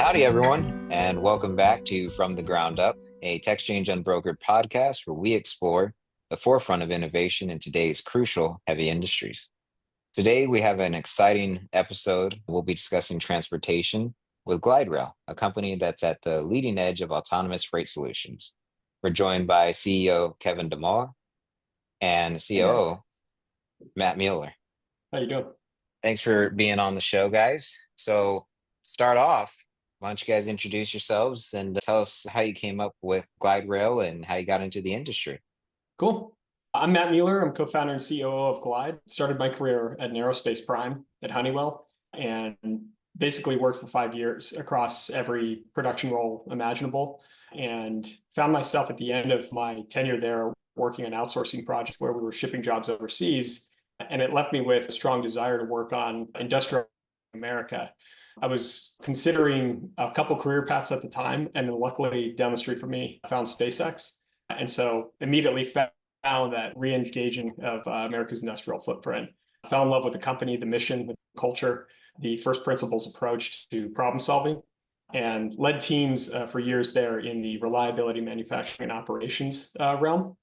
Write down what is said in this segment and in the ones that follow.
Howdy, everyone, and welcome back to From the Ground Up, a Tech Exchange Unbrokered podcast where we explore the forefront of innovation in today's crucial heavy industries. Today, we have an exciting episode. We'll be discussing transportation with GLÍDRail, a company that's at the leading edge of autonomous freight solutions. We're joined by CEO Kevin Damoa and Hey guys, COO Matt Mueller. how you doing? Thanks for being on the show, guys. So, start off, why don't you guys introduce yourselves and tell us how you came up with GLÍDRail and how you got into the industry? Cool. I'm Matt Mueller. I'm co-founder and COO of Glide. Started my career at an aerospace prime at Honeywell and basically worked for 5 years across every production role imaginable, and found myself at the end of my tenure there working on outsourcing projects where we were shipping jobs overseas. And it left me with a strong desire to work on industrial America. I was considering a couple career paths at the time, and then luckily down the street from me, I found SpaceX. And so immediately found that re-engaging of America's industrial footprint. I fell in love with the company, the mission, the culture, the first principles approach to problem solving, and led teams for years there in the reliability, manufacturing, and operations realm.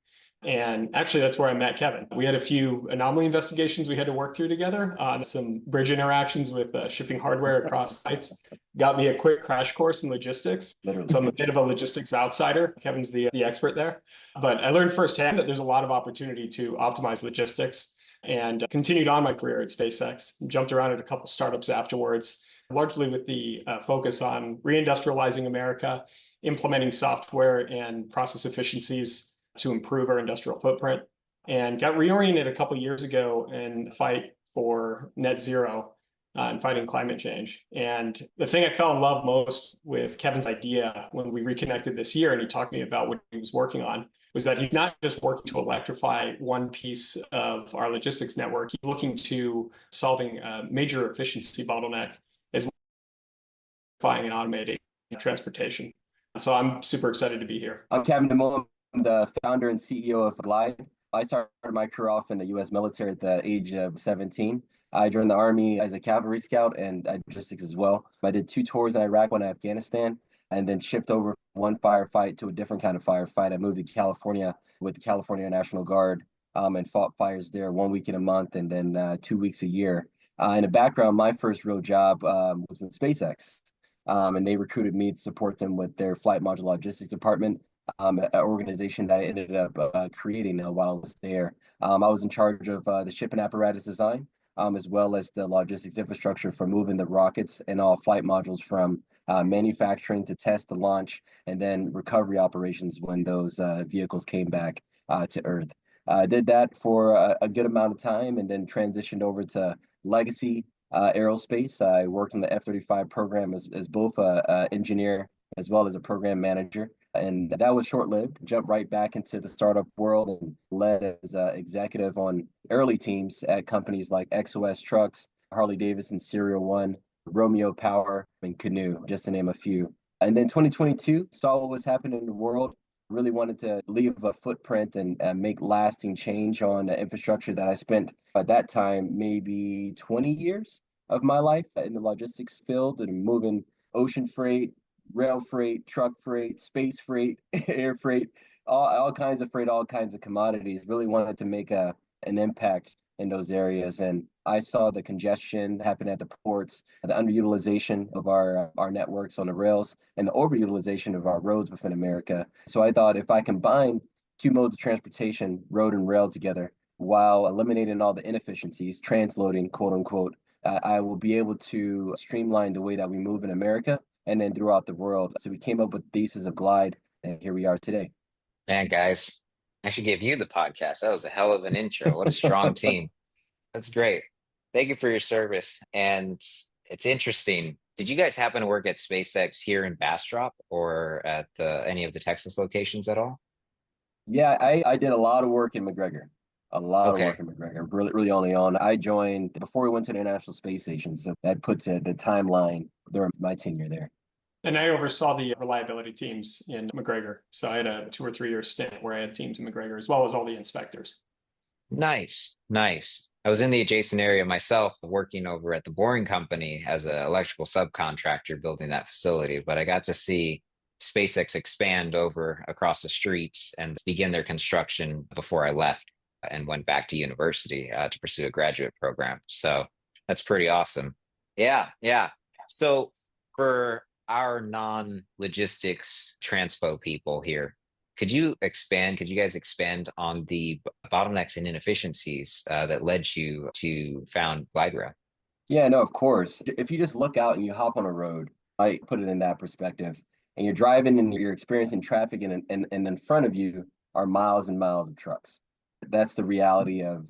And actually, that's where I met Kevin. We had a few anomaly investigations we had to work through together on some bridge interactions with shipping hardware across sites. Got me a quick crash course in logistics. Literally. So I'm a bit of a logistics outsider. Kevin's the expert there. But I learned firsthand that there's a lot of opportunity to optimize logistics, and continued on my career at SpaceX. Jumped around at a couple startups afterwards, largely with the focus on reindustrializing America, implementing software and process efficiencies to improve our industrial footprint, and got reoriented a couple years ago in the fight for net zero and fighting climate change. And the thing I fell in love most with Kevin's idea when we reconnected this year and he talked to me about what he was working on was that he's not just working to electrify one piece of our logistics network. He's looking to solving a major efficiency bottleneck as well as electrifying and automating transportation. So I'm super excited to be here. I'm Kevin Damoa. I'm the founder and CEO of Glide. I started my career off in the U.S. military at the age of 17. I joined the Army as a cavalry scout and logistics as well. I did 2 tours in Iraq, one in Afghanistan, and then shipped over one firefight to a different kind of firefight. I moved to California with the California National Guard and fought fires there 1 week in a month and then 2 weeks a year. In the background, my first real job was with SpaceX, and they recruited me to support them with their flight module logistics department. An organization that I ended up creating while I was there. I was in charge of the ship and apparatus design, as well as the logistics infrastructure for moving the rockets and all flight modules from manufacturing to test to launch, and then recovery operations when those vehicles came back to Earth. I did that for a good amount of time and then transitioned over to legacy aerospace. I worked in the F-35 program as both an engineer as well as a program manager. And that was short-lived. Jumped right back into the startup world and led as an executive on early teams at companies like XOS Trucks, Harley-Davidson, Serial One, Romeo Power, and Canoe, just to name a few. And then 2022, saw what was happening in the world, really wanted to leave a footprint and make lasting change on the infrastructure that I spent at that time, maybe 20 years of my life in the logistics field and moving ocean freight, rail freight, truck freight, space freight, air freight, all kinds of freight, all kinds of commodities. Really wanted to make an impact in those areas. And I saw the congestion happen at the ports, the underutilization of our networks on the rails, and the overutilization of our roads within America. So I thought if I combine 2 modes of transportation, road and rail together, while eliminating all the inefficiencies, transloading, quote unquote, I will be able to streamline the way that we move in America and then throughout the world. So we came up with Thesis of Glide, and here we are today. Man, guys, I should give you the podcast. That was a hell of an intro. What a strong team. That's great. Thank you for your service. And it's interesting. Did you guys happen to work at SpaceX here in Bastrop or at any of the Texas locations at all? Yeah, I did a lot of work in McGregor. A lot of Okay. work in McGregor, really early on. I joined before we went to the International Space Station, so that puts the timeline during my tenure there. And I oversaw the reliability teams in McGregor. So I had a 2 or 3 year stint where I had teams in McGregor as well as all the inspectors. Nice, nice. I was in the adjacent area myself, working over at the boring company as an electrical subcontractor building that facility, but I got to see SpaceX expand over across the streets and begin their construction before I left and went back to university to pursue a graduate program. So that's pretty awesome. Yeah, yeah. So for our non-logistics transpo people here, could you guys expand on the bottlenecks and inefficiencies that led you to found GLYDRail? Yeah, no, of course. If you just look out and you hop on a road, I put it in that perspective, and you're driving and you're experiencing traffic, and in front of you are miles and miles of trucks. That's the reality of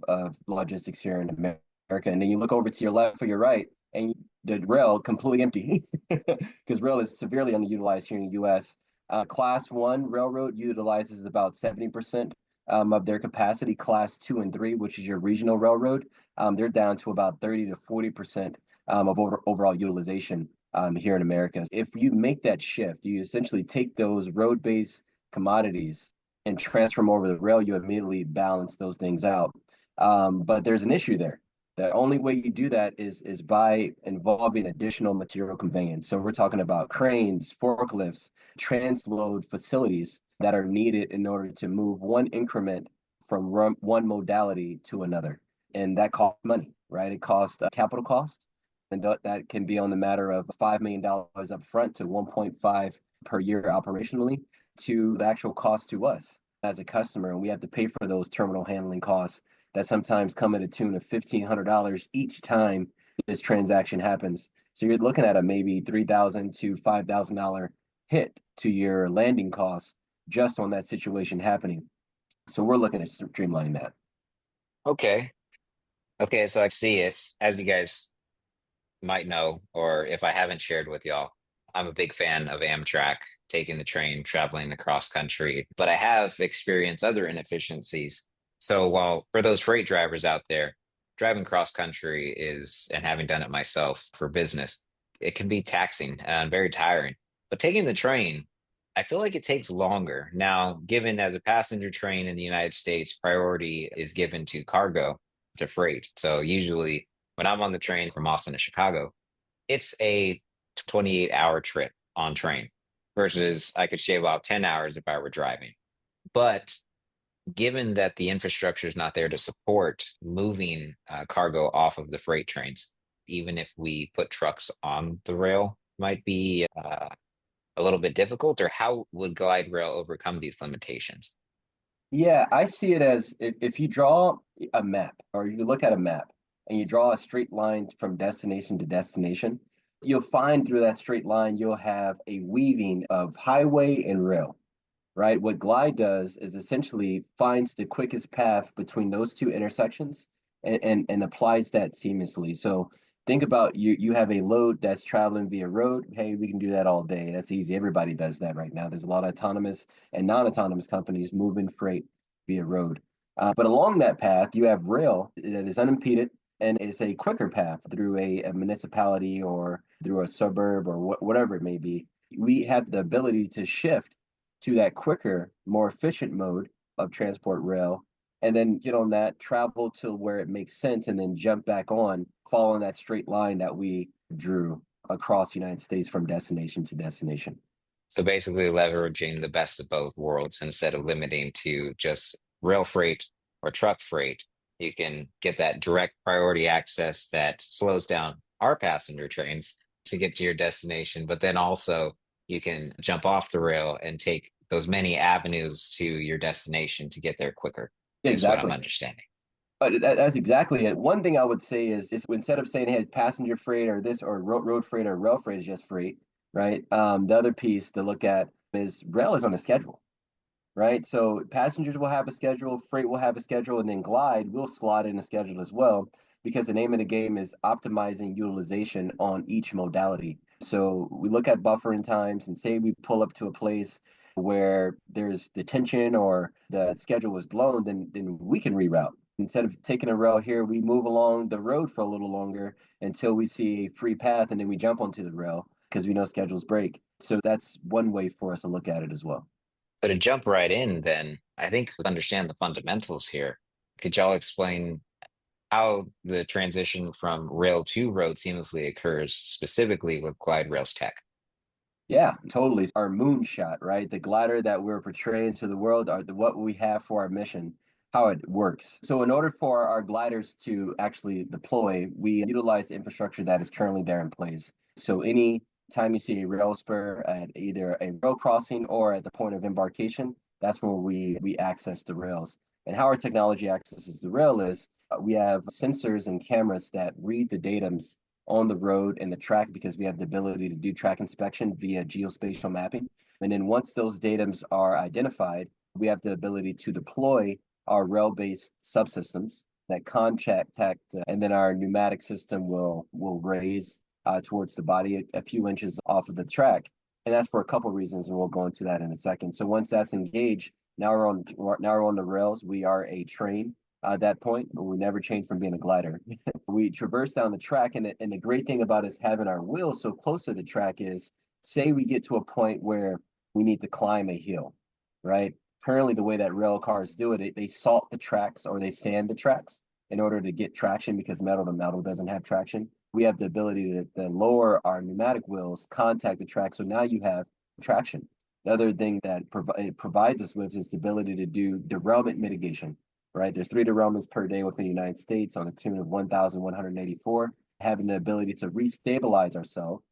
logistics here in America. And then you look over to your left or your right, and the rail completely empty because rail is severely underutilized here in the U.S. Class one railroad utilizes about 70% of their capacity. Class two and three, which is your regional railroad, they're down to about 30 to 40% of overall utilization here in America. If you make that shift, you essentially take those road-based commodities and transfer them over the rail, you immediately balance those things out. But there's an issue there. The only way you do that is by involving additional material conveyance. So we're talking about cranes, forklifts, transload facilities that are needed in order to move one increment from one modality to another. And that costs money, right? It costs capital cost. And that can be on the matter of $5 million up front to 1.5 per year operationally to the actual cost to us as a customer. And we have to pay for those terminal handling costs that sometimes come at a tune of $1,500 each time this transaction happens. So you're looking at a maybe $3,000 to $5,000 hit to your landing costs just on that situation happening. So we're looking at streamlining that. Okay. Okay, so I see it. As you guys might know, or if I haven't shared with y'all, I'm a big fan of Amtrak, taking the train, traveling across country, but I have experienced other inefficiencies. So while for those freight drivers out there, driving cross country is, and having done it myself for business, it can be taxing and very tiring. But taking the train, I feel like it takes longer. Now, given as a passenger train in the United States, priority is given to cargo, to freight. So usually when I'm on the train from Austin to Chicago, it's a 28-hour trip on train versus I could shave off 10 hours if I were driving. But given that the infrastructure is not there to support moving cargo off of the freight trains, even if we put trucks on the rail, might be a little bit difficult, or how would GLYDRail overcome these limitations? Yeah, I see it as if you draw a map or you look at a map and you draw a straight line from destination to destination, you'll find through that straight line, you'll have a weaving of highway and rail, right? What Glide does is essentially finds the quickest path between those two intersections and applies that seamlessly. So think about you have a load that's traveling via road. Hey, we can do that all day. That's easy. Everybody does that right now. There's a lot of autonomous and non-autonomous companies moving freight via road. But along that path, you have rail that is unimpeded and is a quicker path through a municipality or through a suburb or whatever it may be. We have the ability to shift to that quicker, more efficient mode of transport rail, and then get on that, travel to where it makes sense, and then jump back on, following that straight line that we drew across the United States from destination to destination. So basically leveraging the best of both worlds instead of limiting to just rail freight or truck freight, you can get that direct priority access that slows down our passenger trains to get to your destination, but then also you can jump off the rail and take those many avenues to your destination to get there quicker, Yeah, is what I'm exactly. understanding. But that's exactly it. One thing I would say is instead of saying, hey, passenger freight or this or road freight or rail freight is just freight, right? The other piece to look at is rail is on a schedule, right? So passengers will have a schedule, freight will have a schedule, and then Glide will slot in a schedule as well, because the name of the game is optimizing utilization on each modality. So we look at buffering times and say we pull up to a place where there's detention or the schedule was blown, then we can reroute. Instead of taking a rail here, we move along the road for a little longer until we see a free path, and then we jump onto the rail because we know schedules break. So that's one way for us to look at it as well. So to jump right in, then I think we understand the fundamentals here. Could y'all explain how the transition from rail to road seamlessly occurs, specifically with GLYDRail's tech? Yeah, totally. Our moonshot, right? The glider that we're portraying to the world, what we have for our mission, how it works. So, in order for our gliders to actually deploy, we utilize infrastructure that is currently there in place. So, any time you see a rail spur at either a rail crossing or at the point of embarkation, that's where we access the rails. And how our technology accesses the rail is we have sensors and cameras that read the datums on the road and the track because we have the ability to do track inspection via geospatial mapping. And then once those datums are identified, we have the ability to deploy our rail-based subsystems that contact, and then our pneumatic system will raise towards the body a few inches off of the track. And that's for a couple of reasons, and we'll go into that in a second. So once that's engaged, now we're on the rails. We are a train at that point, but we never changed from being a glider. We traverse down the track, and the great thing about us having our wheels so close to the track is, say we get to a point where we need to climb a hill, right? Currently, the way that rail cars do it, they salt the tracks or they sand the tracks in order to get traction because metal to metal doesn't have traction. We have the ability to then lower our pneumatic wheels, contact the track, so now you have traction. The other thing that it provides us with is the ability to do derailment mitigation, right? There's 3 derailments per day within the United States on a tune of 1,184. Having the ability to restabilize ourselves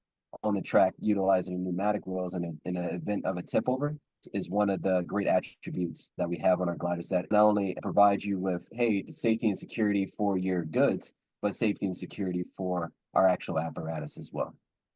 on the track utilizing pneumatic wheels in an event of a tip over is one of the great attributes that we have on our glider set. Not only provides you with, hey, safety and security for your goods, but safety and security for our actual apparatus as well.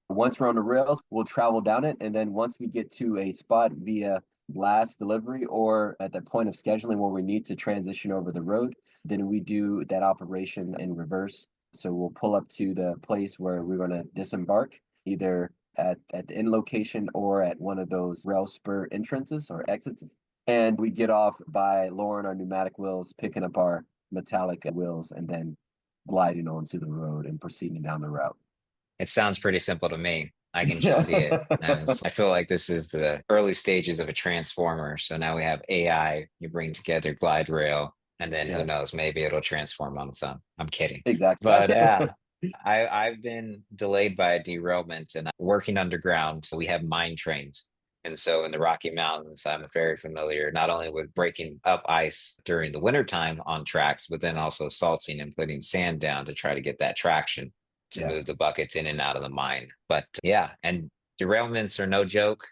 Once we're on the rails, we'll travel down it. And then once we get to a spot via last delivery or at the point of scheduling where we need to transition over the road, then we do that operation in reverse. So we'll pull up to the place where we're going to disembark, either at the end location or at one of those rail spur entrances or exits. And we get off by lowering our pneumatic wheels, picking up our metallic wheels, and then gliding onto the road and proceeding down the route. It sounds pretty simple to me. I can just see it. And I feel like this is the early stages of a transformer. So now we have AI, you bring together GLYDRail, and then who Yes, knows, maybe it'll transform on its own. I'm kidding. exactly. But yeah, I've been delayed by a derailment and working underground. So we have mine trains. And so in the Rocky Mountains, I'm very familiar not only with breaking up ice during the wintertime on tracks, but then also salting and putting sand down to try to get that traction to Yeah. move the buckets in and out of the mine. But yeah, and derailments are no joke.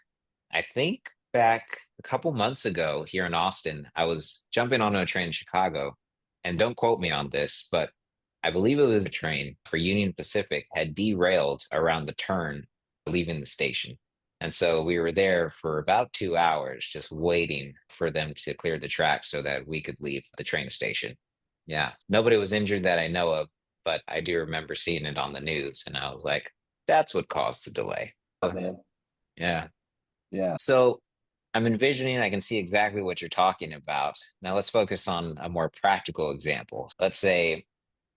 I think back a couple months ago here in Austin, I was jumping on a train in Chicago, and don't quote me on this, but I believe it was a train for Union Pacific had derailed around the turn leaving the station. And so we were there for about 2 hours just waiting for them to clear the track so that we could leave the train station. Yeah, nobody was injured that I know of, but I do remember seeing it on the news and I was like, that's what caused the delay. Oh, man. Yeah. Yeah. So I'm envisioning, I can see exactly what you're talking about. Now let's focus on a more practical example. Let's say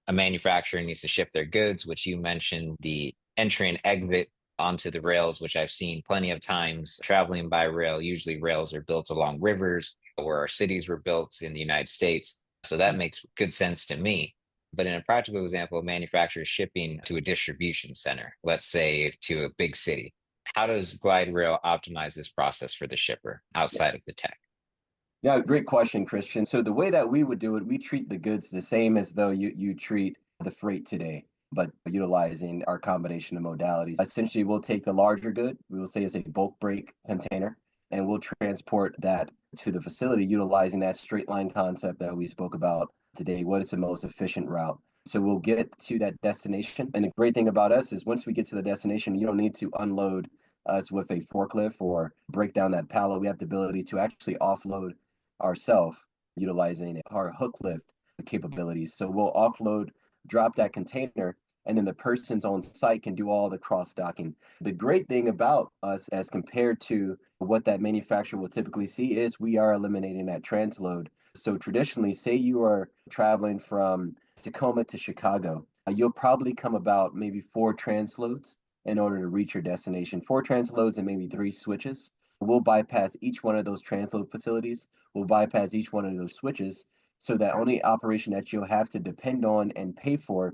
a manufacturer needs to ship their goods, which you mentioned the entry and exit onto the rails, which I've seen plenty of times traveling by rail. Usually rails are built along rivers where our cities were built in the United States. So that makes good sense to me. But in a practical example, a manufacturer is shipping to a distribution center, let's say to a big city. How does GLYDRail optimize this process for the shipper outside of the tech? Yeah, great question, Christian. So the way that we would do it, we treat the goods the same as though you treat the freight today, but utilizing our combination of modalities. Essentially, we'll take the larger good, we will say it's a bulk break container, and we'll transport that to the facility utilizing that straight line concept that we spoke about today. What is the most efficient route? So we'll get to that destination. And the great thing about us is once we get to the destination, you don't need to unload us with a forklift or break down that pallet. We have the ability to actually offload ourselves utilizing our hook lift capabilities. So we'll offload, drop that container, and then the persons on site can do all the cross docking. The great thing about us as compared to what that manufacturer will typically see is we are eliminating that transload. So traditionally, say you are traveling from Tacoma to Chicago, you'll probably come about maybe 4 transloads in order to reach your destination. 4 transloads and maybe 3 switches. We'll bypass each one of those transload facilities. We'll bypass each one of those switches, so that only operation that you'll have to depend on and pay for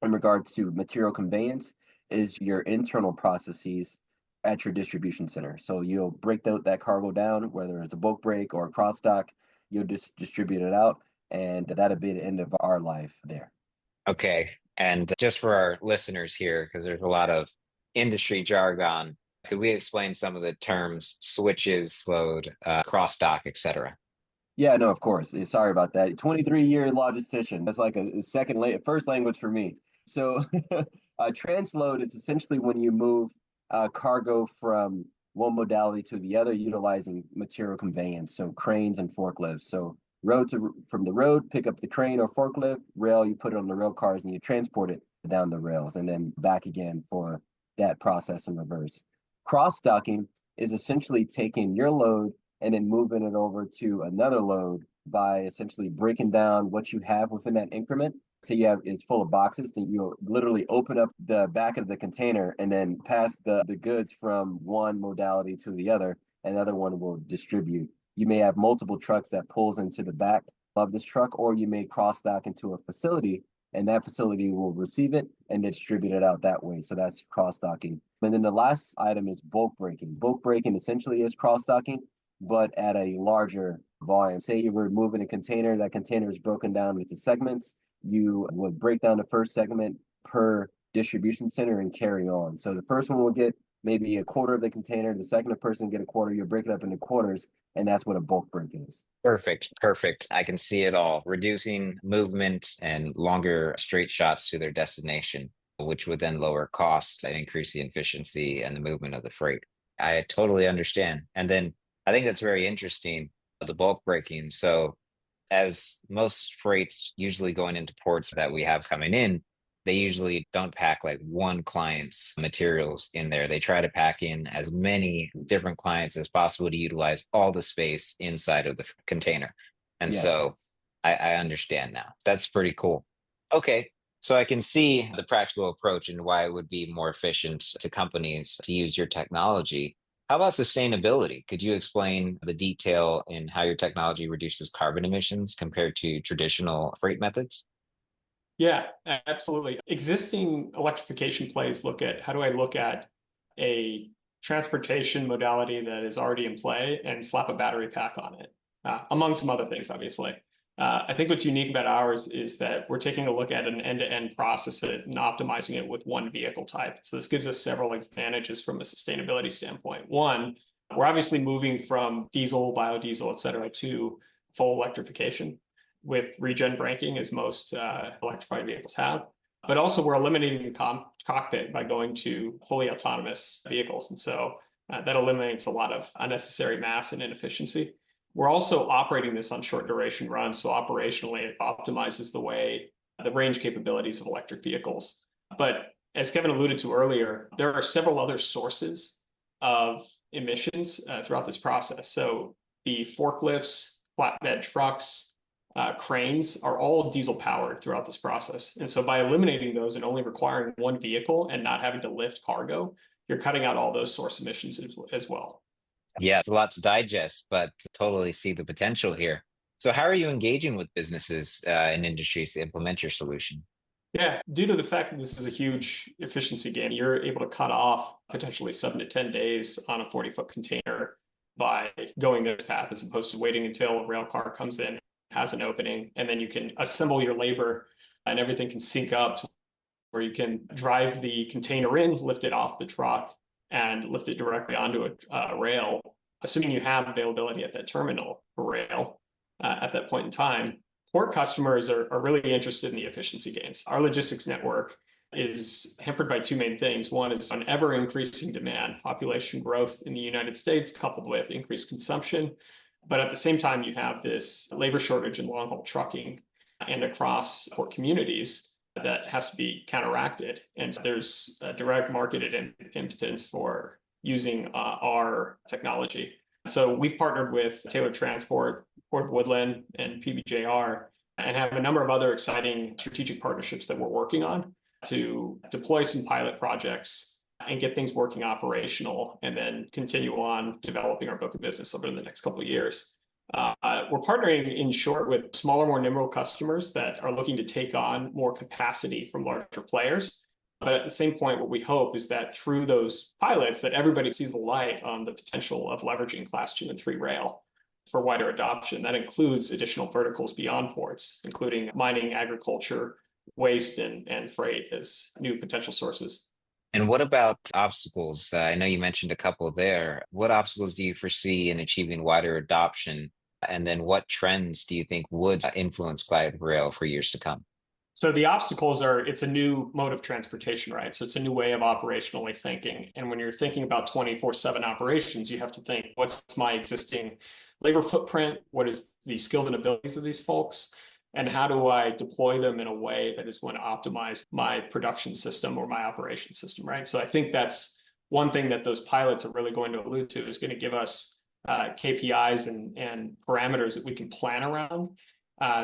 in regards to material conveyance is your internal processes at your distribution center. So you'll break that cargo down, whether it's a bulk break or a cross dock, you'll just distribute it out, and that'll be the end of our life there. Okay. And just for our listeners here, because there's a lot of industry jargon, could we explain some of the terms switches, load, cross dock, et cetera? Yeah, no, of course. Sorry about that. 23-year logistician. That's like a first language for me. So, transload is essentially when you move cargo from one modality to the other, utilizing material conveyance, so cranes and forklifts. So, from the road, pick up the crane or forklift, rail, you put it on the rail cars and you transport it down the rails and then back again for that process in reverse. Cross docking is essentially taking your load and then moving it over to another load by essentially breaking down what you have within that increment. So you have it's full of boxes, then you'll literally open up the back of the container and then pass the goods from one modality to the other. Another one will distribute. You may have multiple trucks that pulls into the back of this truck, or you may cross dock into a facility and that facility will receive it and distribute it out that way. So that's cross docking. And then the last item is bulk breaking. Bulk breaking essentially is cross docking, but at a larger volume. Say you were moving a container, that container is broken down into segments. You would break down the first segment per distribution center and carry on. So the first one will get maybe a quarter of the container, the second person will get a quarter, you break it up into quarters, and that's what a bulk break is. Perfect. Perfect. I can see it all. Reducing movement and longer straight shots to their destination, which would then lower cost and increase the efficiency and the movement of the freight. I totally understand. And then I think that's very interesting, the bulk breaking. So as most freights usually going into ports that we have coming in, they usually don't pack like one client's materials in there. They try to pack in as many different clients as possible to utilize all the space inside of the container. And Yes. so I understand now. That's pretty cool. Okay. So I can see the practical approach and why it would be more efficient to companies to use your technology. How about sustainability? Could you explain the detail in how your technology reduces carbon emissions compared to traditional freight methods? Yeah, absolutely. Existing electrification plays look at how do I look at a transportation modality that is already in play and slap a battery pack on it, among some other things, obviously. I think what's unique about ours is that we're taking a look at an end-to-end process and optimizing it with one vehicle type. So this gives us several advantages from a sustainability standpoint. One, we're obviously moving from diesel, biodiesel, et cetera, to full electrification with regen braking, as most electrified vehicles have. But also, we're eliminating the cockpit by going to fully autonomous vehicles. And so that eliminates a lot of unnecessary mass and inefficiency. We're also operating this on short duration runs. So operationally, it optimizes the range capabilities of electric vehicles. But as Kevin alluded to earlier, there are several other sources of emissions throughout this process. So the forklifts, flatbed trucks, cranes are all diesel powered throughout this process. And so by eliminating those and only requiring one vehicle and not having to lift cargo, you're cutting out all those source emissions as well. Yeah, it's a lot to digest, but totally see the potential here. So how are you engaging with businesses and industries to implement your solution? Yeah, due to the fact that this is a huge efficiency gain, you're able to cut off potentially 7 to 10 days on a 40-foot container by going this path, as opposed to waiting until a rail car comes in, has an opening, and then you can assemble your labor and everything can sync up to where you can drive the container in, lift it off the truck, and lift it directly onto a rail, assuming you have availability at that terminal for rail at that point in time. Port customers are really interested in the efficiency gains. Our logistics network is hampered by two main things. One is an ever increasing demand, population growth in the United States, coupled with increased consumption. But at the same time, you have this labor shortage in long haul trucking and across port communities that has to be counteracted. And so there's a direct marketed impotence for using our technology. So we've partnered with Tailored Transport, Port of Woodland, and PBJR, and have a number of other exciting strategic partnerships that we're working on to deploy some pilot projects and get things working operational, and then continue on developing our book of business over the next couple of years. We're partnering, in short, with smaller, more nimble customers that are looking to take on more capacity from larger players. But at the same point, what we hope is that through those pilots, that everybody sees the light on the potential of leveraging Class 2 and 3 rail for wider adoption. That includes additional verticals beyond ports, including mining, agriculture, waste, and freight as new potential sources. And what about obstacles? I know you mentioned a couple there. What obstacles do you foresee in achieving wider adoption? And then what trends do you think would influence glide rail for years to come? So the obstacles are, it's a new mode of transportation, right? So it's a new way of operationally thinking. And when you're thinking about 24/7 operations, you have to think, what's my existing labor footprint? What is the skills and abilities of these folks? And how do I deploy them in a way that is going to optimize my production system or my operation system, right? So I think that's one thing that those pilots are really going to allude to, is going to give us KPIs and parameters that we can plan around,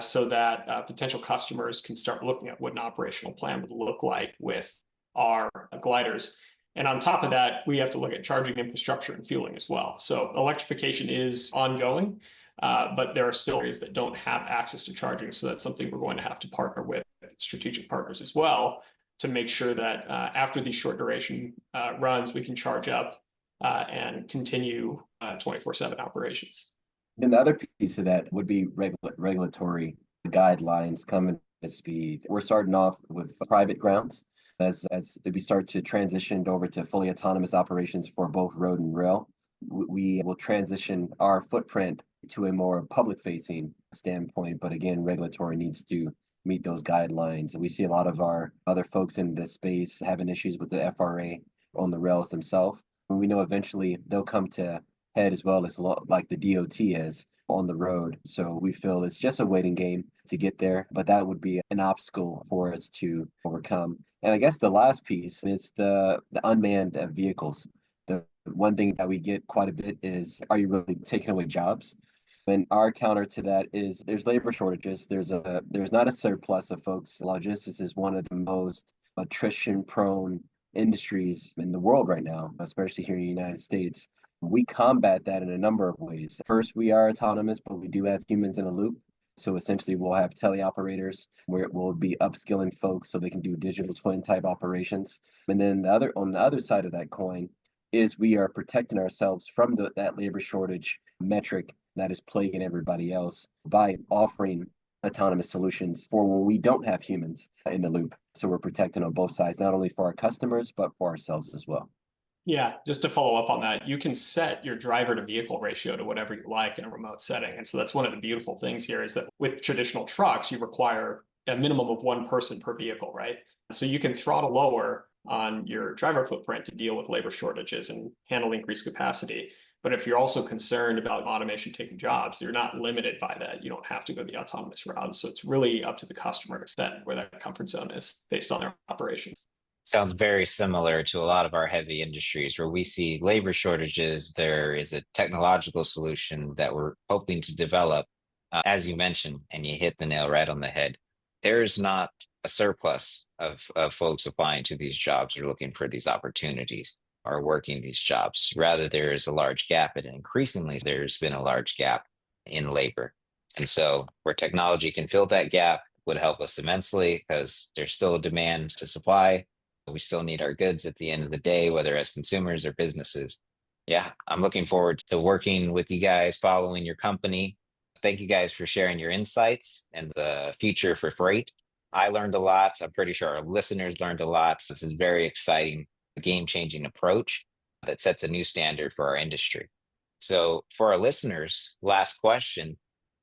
so that potential customers can start looking at what an operational plan would look like with our gliders. And on top of that, we have to look at charging infrastructure and fueling as well. So electrification is ongoing, but there are still areas that don't have access to charging. So that's something we're going to have to partner with strategic partners as well, to make sure that after these short duration runs, we can charge up and continue 24/7 operations. Then the other piece of that would be regulatory guidelines coming to speed. We're starting off with private grounds as we start to transition over to fully autonomous operations for both road and rail. We will transition our footprint to a more public-facing standpoint, but again, regulatory needs to meet those guidelines. We see a lot of our other folks in this space having issues with the FRA on the rails themselves. And we know eventually they'll come to head as well as like the DOT is on the road. So we feel it's just a waiting game to get there, but that would be an obstacle for us to overcome. And I guess the last piece is the unmanned vehicles. The one thing that we get quite a bit is, are you really taking away jobs? And our counter to that is there's labor shortages. There's not a surplus of folks. Logistics is one of the most attrition prone industries in the world right now, especially here in the United States. We combat that in a number of ways. First, we are autonomous, but we do have humans in a loop. So essentially, we'll have teleoperators where we'll be upskilling folks so they can do digital twin type operations. And then on the other side of that coin is we are protecting ourselves from that labor shortage metric that is plaguing everybody else by offering autonomous solutions for when we don't have humans in the loop. So we're protecting on both sides, not only for our customers, but for ourselves as well. Yeah, just to follow up on that, you can set your driver to vehicle ratio to whatever you like in a remote setting. And so that's one of the beautiful things here, is that with traditional trucks, you require a minimum of one person per vehicle, right? So you can throttle lower on your driver footprint to deal with labor shortages and handle increased capacity. But if you're also concerned about automation taking jobs, you're not limited by that. You don't have to go the autonomous route. So it's really up to the customer to set where that comfort zone is based on their operations. Sounds very similar to a lot of our heavy industries where we see labor shortages. There is a technological solution that we're hoping to develop. As you mentioned, and you hit the nail right on the head, there's not a surplus of folks applying to these jobs or looking for these opportunities or working these jobs. Rather, there is a large gap, and increasingly, there's been a large gap in labor. And so, where technology can fill that gap would help us immensely because there's still a demand to supply. We still need our goods at the end of the day, whether as consumers or businesses. Yeah, I'm looking forward to working with you guys, following your company. Thank you guys for sharing your insights and the future for freight. I learned a lot. I'm pretty sure our listeners learned a lot. This is very exciting, a game-changing approach that sets a new standard for our industry. So for our listeners, last question,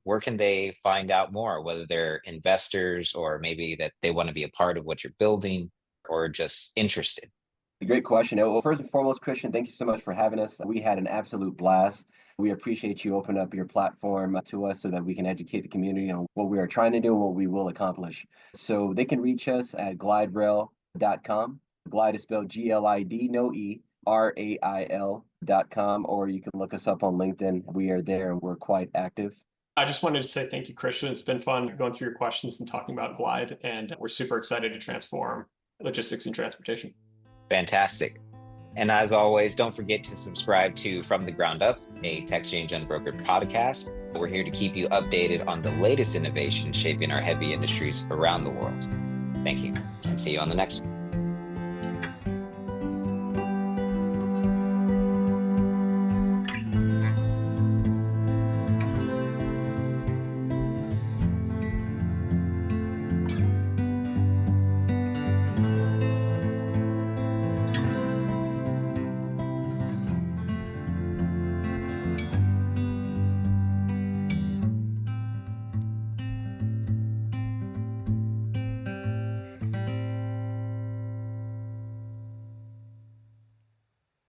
where can they find out more, whether they're investors or maybe that they want to be a part of what you're building or just interested? Great question. Well, first and foremost, Christian, thank you so much for having us. We had an absolute blast. We appreciate you opening up your platform to us so that we can educate the community on what we are trying to do and what we will accomplish. So they can reach us at GLYDRail.com. Glide is spelled GLID, no E, RAIL.com, or you can look us up on LinkedIn. We are there and we're quite active. I just wanted to say thank you, Christian. It's been fun going through your questions and talking about Glide, and we're super excited to transform logistics and transportation. Fantastic. And as always, don't forget to subscribe to From the Ground Up, a Tech Exchange Unbrokered podcast. We're here to keep you updated on the latest innovations shaping our heavy industries around the world. Thank you, and see you on the next one.